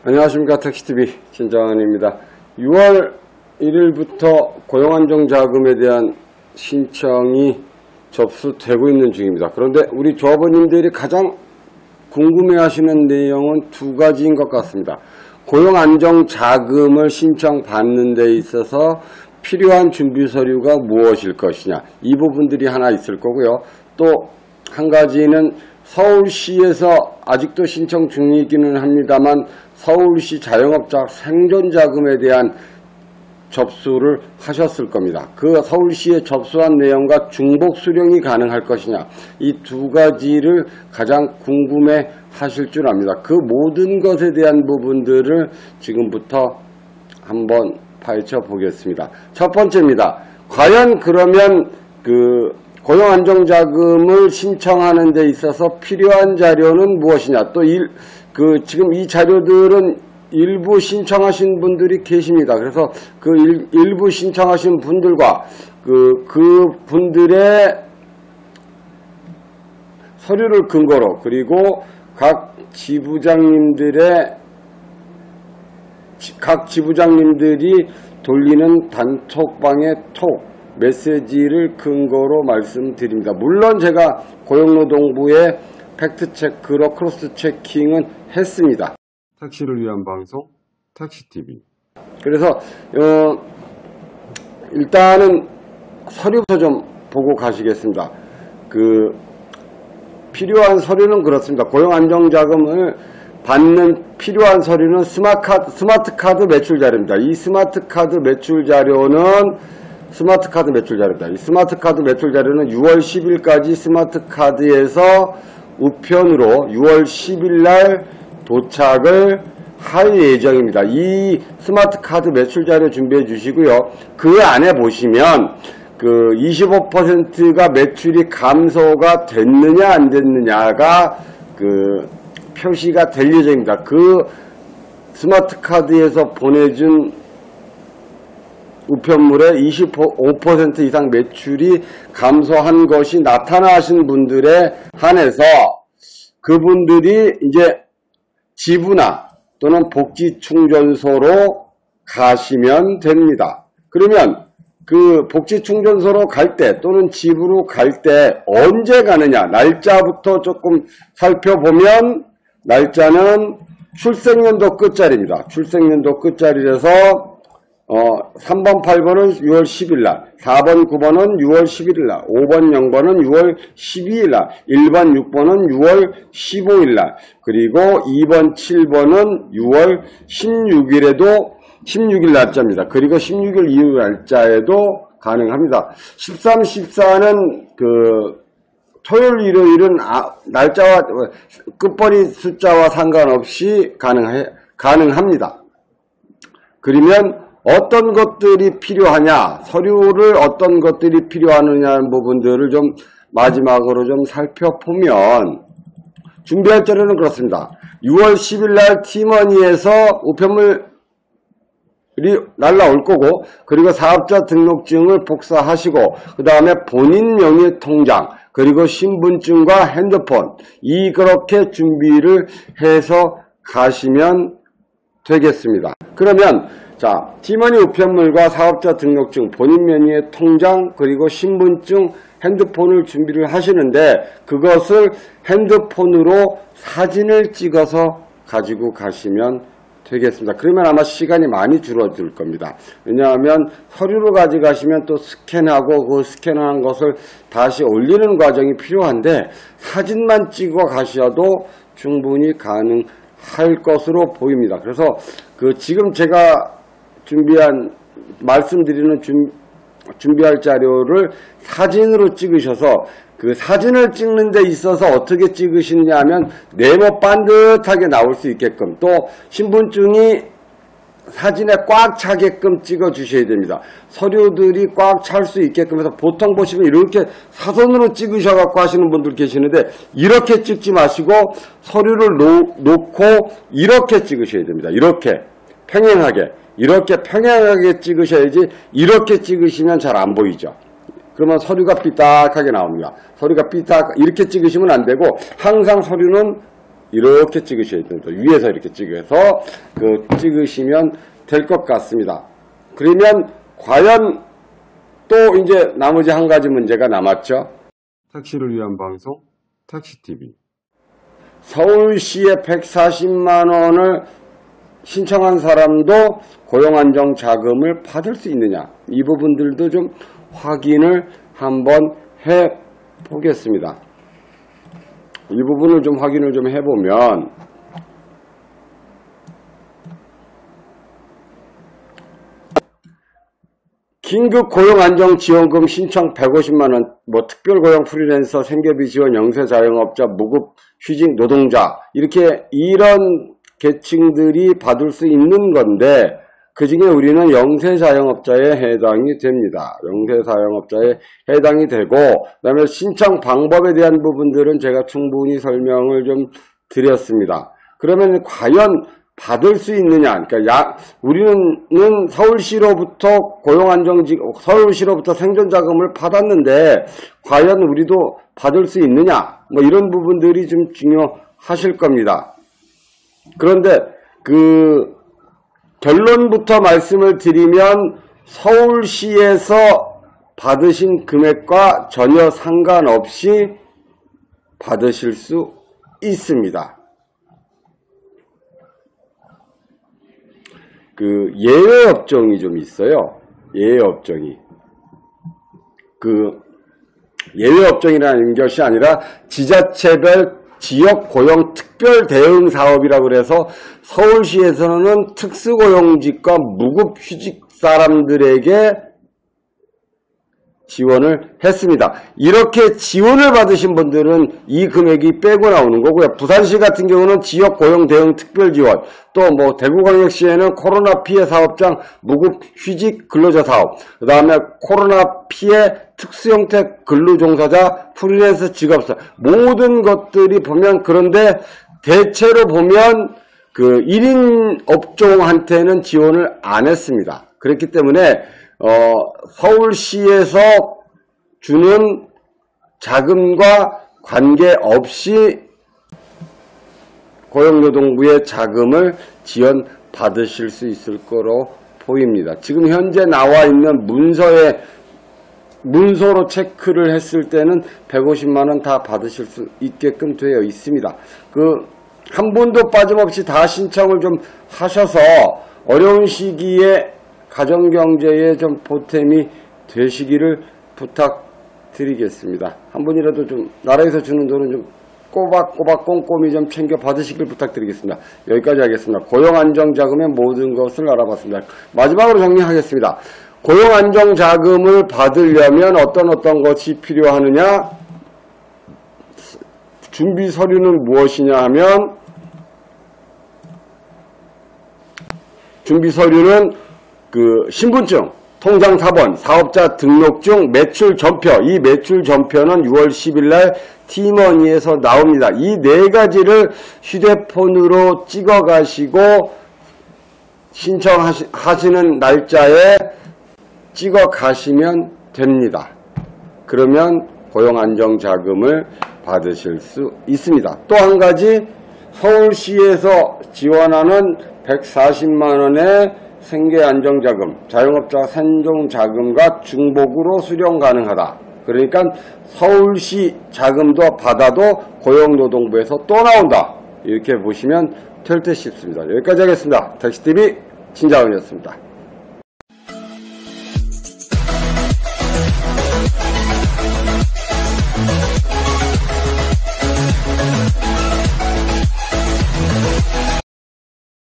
안녕하십니까. 택시TV 진장원입니다. 6월 1일부터 고용안정자금에 대한 신청이 접수되고 있는 중입니다. 그런데 우리 조합원님들이 가장 궁금해하시는 내용은 두 가지인 것 같습니다. 고용안정자금을 신청받는 데 있어서 필요한 준비 서류가 무엇일 것이냐, 이 부분들이 하나 있을 거고요. 또 한 가지는 서울시에서 아직도 신청 중이기는 합니다만 서울시 자영업자 생존자금에 대한 접수를 하셨을 겁니다. 그 서울시에 접수한 내용과 중복 수령이 가능할 것이냐, 이 두 가지를 가장 궁금해 하실 줄 압니다. 그 모든 것에 대한 부분들을 지금부터 한번 파헤쳐 보겠습니다. 첫 번째입니다. 과연 그러면 고용안정자금을 신청하는 데 있어서 필요한 자료는 무엇이냐, 또 지금 이 자료들은 일부 신청하신 분들이 계십니다. 그래서 일부 신청하신 분들과 그 분들의 서류를 근거로, 그리고 각 지부장님들이 돌리는 단톡방의 톡 메시지를 근거로 말씀드립니다. 물론 제가 고용노동부의 팩트체크로 크로스체킹은 했습니다. 택시를 위한 방송 택시TV. 그래서 일단은 서류부터 좀 보고 가시겠습니다. 필요한 서류는 그렇습니다. 고용안정자금을 받는 필요한 서류는 스마트카드 매출 자료입니다. 이 스마트카드 매출 자료는 이 스마트카드 매출 자료는 6월 10일까지 스마트카드에서 우편으로 6월 10일 날 도착을 할 예정입니다. 이 스마트카드 매출 자료 준비해 주시고요. 그 안에 보시면 25%가 매출이 감소가 됐느냐 안 됐느냐가 표시가 될 예정입니다. 그 스마트카드에서 보내준 우편물의 25% 이상 매출이 감소한 것이 나타나신 분들에 한해서 그분들이 이제 지부나 또는 복지충전소로 가시면 됩니다. 그러면 그 복지충전소로 갈 때 또는 지부로 갈 때 언제 가느냐, 날짜부터 조금 살펴보면 날짜는 출생연도 끝자리입니다. 출생연도 끝자리라서 3번, 8번은 6월 10일날, 4번, 9번은 6월 11일날, 5번, 0번은 6월 12일날, 1번, 6번은 6월 15일날, 그리고 2번, 7번은 6월 16일 날짜입니다. 그리고 16일 이후 날짜에도 가능합니다. 13, 14는 토요일, 일요일은 날짜와 끝번이 숫자와 상관없이 가능합니다. 그러면 어떤 것들이 필요하냐, 서류를 어떤 것들이 필요하느냐는 부분들을 좀 마지막으로 좀 살펴보면 준비할 자료는 그렇습니다. 6월 10일 날 티머니에서 우편물이 날라올 거고, 그리고 사업자 등록증을 복사하시고, 그 다음에 본인 명의 통장, 그리고 신분증과 핸드폰, 그렇게 준비를 해서 가시면 되겠습니다. 그러면 티머니 우편물과 사업자 등록증, 본인 명의의 통장, 그리고 신분증, 핸드폰을 준비를 하시는데 그것을 핸드폰으로 사진을 찍어서 가지고 가시면 되겠습니다. 그러면 아마 시간이 많이 줄어들 겁니다. 왜냐하면 서류로 가져가시면 또 스캔하고 그 스캔한 것을 다시 올리는 과정이 필요한데 사진만 찍어 가셔도 충분히 가능할 것으로 보입니다. 그래서 지금 제가 말씀드리는 준비할 자료를 사진으로 찍으셔서 그 사진을 찍는 데 있어서 어떻게 찍으시느냐 하면 네모 반듯하게 나올 수 있게끔, 또 신분증이 사진에 꽉 차게끔 찍어 주셔야 됩니다. 서류들이 꽉 찰 수 있게끔 해서 보통 보시면 이렇게 사선으로 찍으셔 갖고 하시는 분들 계시는데 이렇게 찍지 마시고 서류를 놓고 이렇게 찍으셔야 됩니다. 이렇게 평행하게 찍으셔야지, 이렇게 찍으시면 잘 안 보이죠. 그러면 서류가 삐딱하게 나옵니다. 이렇게 찍으시면 안 되고, 항상 서류는 이렇게 찍으셔야 됩니다. 위에서 이렇게 찍어서 찍으시면 될 것 같습니다. 그러면 과연 또 이제 나머지 한 가지 문제가 남았죠. 택시를 위한 방송 택시TV. 서울시에 140만 원을 신청한 사람도 고용안정자금을 받을 수 있느냐, 이 부분들도 좀 확인을 한번 해 보겠습니다. 이 부분을 좀 확인을 좀 해보면 긴급 고용안정지원금 신청 150만원, 특별고용 프리랜서, 생계비 지원, 영세자영업자, 무급 휴직 노동자, 이런 계층들이 받을 수 있는 건데, 그 중에 우리는 영세자영업자에 해당이 됩니다. 영세자영업자에 해당이 되고, 그 다음에 신청 방법에 대한 부분들은 제가 충분히 설명을 좀 드렸습니다. 그러면 과연 받을 수 있느냐? 그러니까 우리는 서울시로부터 서울시로부터 생존자금을 받았는데 과연 우리도 받을 수 있느냐? 이런 부분들이 좀 중요하실 겁니다. 그런데 결론부터 말씀을 드리면 서울시에서 받으신 금액과 전혀 상관없이 받으실 수 있습니다. 예외업종이 좀 있어요. 예외업종이. 예외업종이라는 것이 아니라 지자체별 지역고용 특별대응사업이라고 그래서 서울시에서는 특수고용직과 무급휴직 사람들에게 지원을 했습니다. 이렇게 지원을 받으신 분들은 이 금액이 빼고 나오는 거고요. 부산시 같은 경우는 지역고용대응 특별지원, 또 대구광역시에는 코로나 피해 사업장 무급휴직 근로자 사업, 그 다음에 코로나 피해 특수형태 근로종사자 프리랜서 직업사, 모든 것들이 보면, 그런데 대체로 보면 1인 업종한테는 지원을 안 했습니다. 그렇기 때문에 서울시에서 주는 자금과 관계없이 고용노동부의 자금을 지원받으실 수 있을 거로 보입니다. 지금 현재 나와 있는 문서로 체크를 했을 때는 150만원 다 받으실 수 있게끔 되어 있습니다. 한 분도 빠짐없이 다 신청을 좀 하셔서 어려운 시기에 가정경제에 좀 보탬이 되시기를 부탁드리겠습니다. 한 분이라도 좀 나라에서 주는 돈은 좀 꼬박꼬박 꼼꼼히 좀 챙겨 받으시길 부탁드리겠습니다. 여기까지 하겠습니다. 고용안정자금의 모든 것을 알아봤습니다. 마지막으로 정리하겠습니다. 고용안정자금을 받으려면 어떤 것이 필요하느냐? 준비 서류는 무엇이냐 하면, 준비 서류는 신분증, 통장 4번, 사업자 등록증, 매출 전표. 이 매출 전표는 6월 10일 날 티머니에서 나옵니다. 이 네 가지를 휴대폰으로 찍어 가시고 신청하시는 날짜에 찍어 가시면 됩니다. 그러면 고용안정자금을 받으실 수 있습니다. 또 한 가지, 서울시에서 지원하는 140만원의 생계안정자금, 자영업자 생존자금과 중복으로 수령 가능하다. 그러니까 서울시 자금도 받아도 고용노동부에서 또 나온다. 이렇게 보시면 될 듯 싶습니다. 여기까지 하겠습니다. 택시TV 신자은이었습니다.